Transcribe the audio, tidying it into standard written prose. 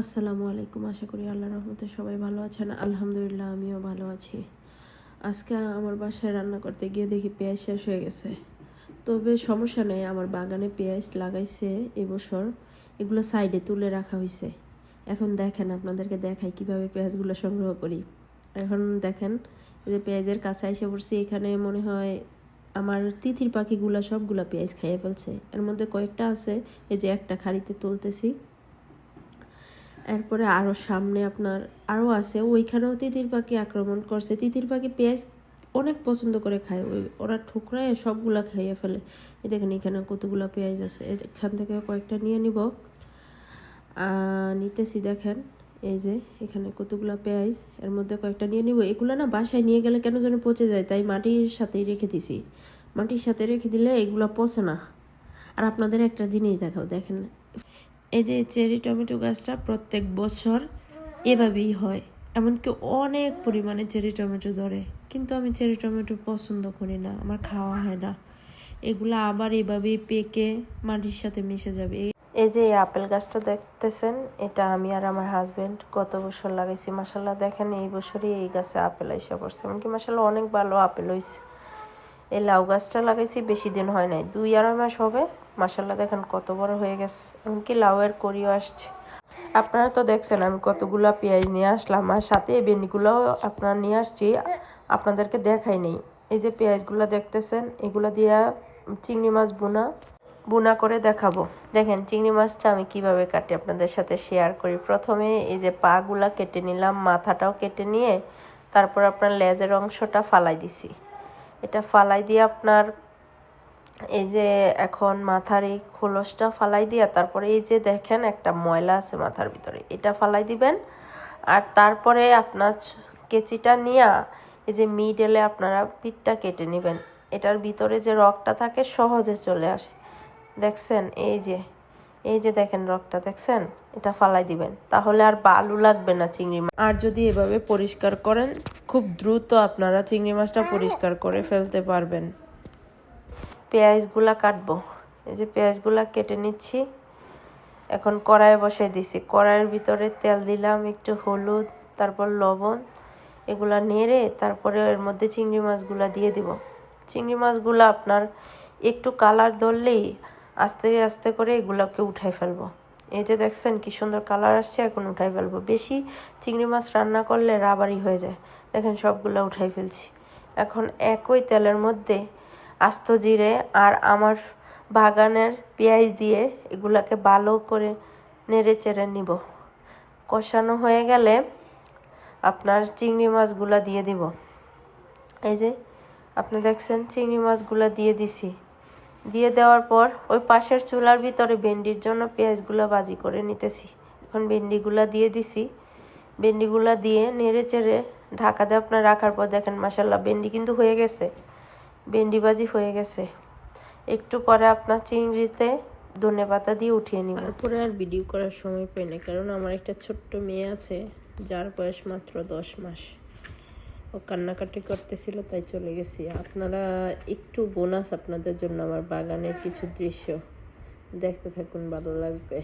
আসসালামু আলাইকুম। আশা করি আল্লাহর রহমতে সবাই ভালো আছেন। আলহামদুলিল্লাহ আমিও ভালো আছি। আজকে আমার বাসায় রান্না করতে গিয়ে দেখি পেঁয়াজ শেষ হয়ে গেছে। তবে সমস্যা নেই, আমার বাগানে পেঁয়াজ লাগাইছে এবছর, এগুলো সাইডে তুলে রাখা হয়েছে। এখন দেখেন, আপনাদেরকে দেখাই কিভাবে পেঁয়াজগুলো সংগ্রহ করি। এখন দেখেন, এই যে পেঁয়াজের কাছে এসে পড়ছি। এখানে মনে হয় আমার তিতির পাখিগুলো সবগুলো পেঁয়াজ খাইয়ে ফেলছে। এর মধ্যে কয়েকটা আছে, এই যে একটা খাড়িতে তুলতেছি। এরপরে আরও সামনে আপনার আরও আছে, ওইখানেও তিতির পাখি আক্রমণ করছে। তিতির পাখি পেঁয়াজ অনেক পছন্দ করে খায়, ওরা ঠুকরায় সবগুলা খাইয়ে ফেলে। এই দেখেন এখানে কতগুলো পেঁয়াজ আছে, এখান থেকে কয়েকটা নিয়ে নিব। নিতেছি, দেখেন এই যে এখানে কতগুলো পেঁয়াজ, এর মধ্যে কয়েকটা নিয়ে নিব। এগুলো না বাসায় নিয়ে গেলে কেন যেন পচে যায়, তাই মাটির সাথেই রেখে দিছি। মাটির সাথে রেখে দিলে এগুলো পচে না। আর আপনাদের একটা জিনিস দেখাও, দেখেন এই যে চেরি টমেটো গাছটা প্রত্যেক বছর এভাবেই হয়, এমনকি অনেক পরিমাণে চেরি টমেটো ধরে। কিন্তু আমি চেরি টমেটো পছন্দ করি না, আমার খাওয়া হয় না। এগুলো আবার এভাবেই পেকে মাটির সাথে মিশে যাবে। এই যে আপেল গাছটা দেখতেছেন, এটা আমি আর আমার হাজবেন্ড গত বছর লাগাইছি। মাশাল্লাহ দেখেন এই বছরই এই গাছে আপেল আইসা পড়ছে, এমনকি মাশাল্লাহ অনেক ভালো আপেল হয়েছে। এই লাউ গাছটা লাগাইছি বেশি দিন হয় নাই, 2-2.5 মাস হবে। মাশাল্লাহ দেখেন কত বড় হয়ে গেছে, এমনকি লাউয়ের কড়িও আসছে। আপনারা তো দেখছেন আমি কতগুলা পেঁয়াজ নিয়ে আসলাম, আর সাথে এই ভেন্ডিগুলো আপনার নিয়ে আসছি, আপনাদেরকে দেখাই নেই। এই যে পেঁয়াজগুলো দেখতেছেন, এগুলা দিয়া চিংড়ি মাছ বুনা করে দেখাবো। দেখেন চিংড়ি মাছটা আমি কিভাবে কাটি আপনাদের সাথে শেয়ার করি। প্রথমে এই যে পাগুলা কেটে নিলাম, মাথাটাও কেটে নিয়ে তারপর আপনার লেজের অংশটা ফালাই দিছি। এটা ফালাই দিয়ে আপনার এই যে এখন মাথার এই খোলসটা ফালাই দিয়া তারপরে এই যে দেখেন একটা ময়লা আছে মাথার ভিতরে, এটা ফালাই দিবেন। আর তারপরে আপনার কেচিটা নিয়ে এই যে মিডলে আপনারা পিঠটা কেটে নেবেন। এটার ভিতরে যে রগটা থাকে সহজে চলে আসে, দেখছেন এই যে দেখেন রগটা দেখছেন, এটা ফালাই দিবেন, তাহলে আর বালু লাগবে না চিংড়ি মাছ। আর যদি এভাবে পরিষ্কার করেন, খুব দ্রুত আপনারা চিংড়ি মাছটা পরিষ্কার করে ফেলতে পারবেন। পেঁয়াজগুলা কাটবো, এই যে পেঁয়াজগুলা কেটে নিচ্ছি। এখন কড়াইয়ে বসাই দিছি, কড়াইয়ের ভিতরে তেল দিলাম, একটু হলুদ, তারপর লবণ, এগুলা নেড়ে তারপরে এর মধ্যে চিংড়ি মাছগুলা দিয়ে দিব। চিংড়ি মাছগুলা আপনার একটু কালার ধরলেই আস্তে আস্তে করে এগুলাকে উঠাই ফেলবো। এই যে দেখছেন কি সুন্দর কালার আসছে, এখন উঠাই ফেলবো। বেশি চিংড়ি মাছ রান্না করলে রাবারি হয়ে যায়। দেখেন সবগুলা উঠাই ফেলছি। এখন একই তেলের মধ্যে আস্ত জিরে আর আমার বাগানের পেঁয়াজ দিয়ে এগুলাকে ভালো করে নেড়ে চেড়ে নিব। কষানো হয়ে গেলে আপনার চিংড়ি মাছগুলা দিয়ে দিব। এই যে আপনি দেখছেন চিংড়ি মাছগুলা দিয়ে দিছি। দিয়ে দেওয়ার পর ওই পাশের চুলার ভিতরে ভেন্ডির জন্য পেঁয়াজগুলা ভাজি করে নিতেছি। এখন ভেন্ডিগুলা দিয়ে দিছি। ভেন্ডিগুলা দিয়ে নেড়ে চেড়ে ঢাকা দিয়ে আপনার রাখার পর দেখেন মাশাল্লাহ ভেন্ডি কিন্তু হয়ে গেছে, ভেন্ডি ভাজি হয়ে গেছে। একটু পরে আপনার চিংড়িতে ধনেপাতা দিয়ে উঠিয়ে নিব। তারপরে আর ভিডিও করার সময় পাই না, কারণ আমার একটা ছোট্ট মেয়ে আছে যার বয়স মাত্র 10 মাস। ও কান্নাকাটি করতেছিল, তাই চলে গেছি। আপনারা একটু বোনাস আপনাদের জন্য আমার বাগানের কিছু দৃশ্য দেখতে থাকুন, ভালো লাগবে।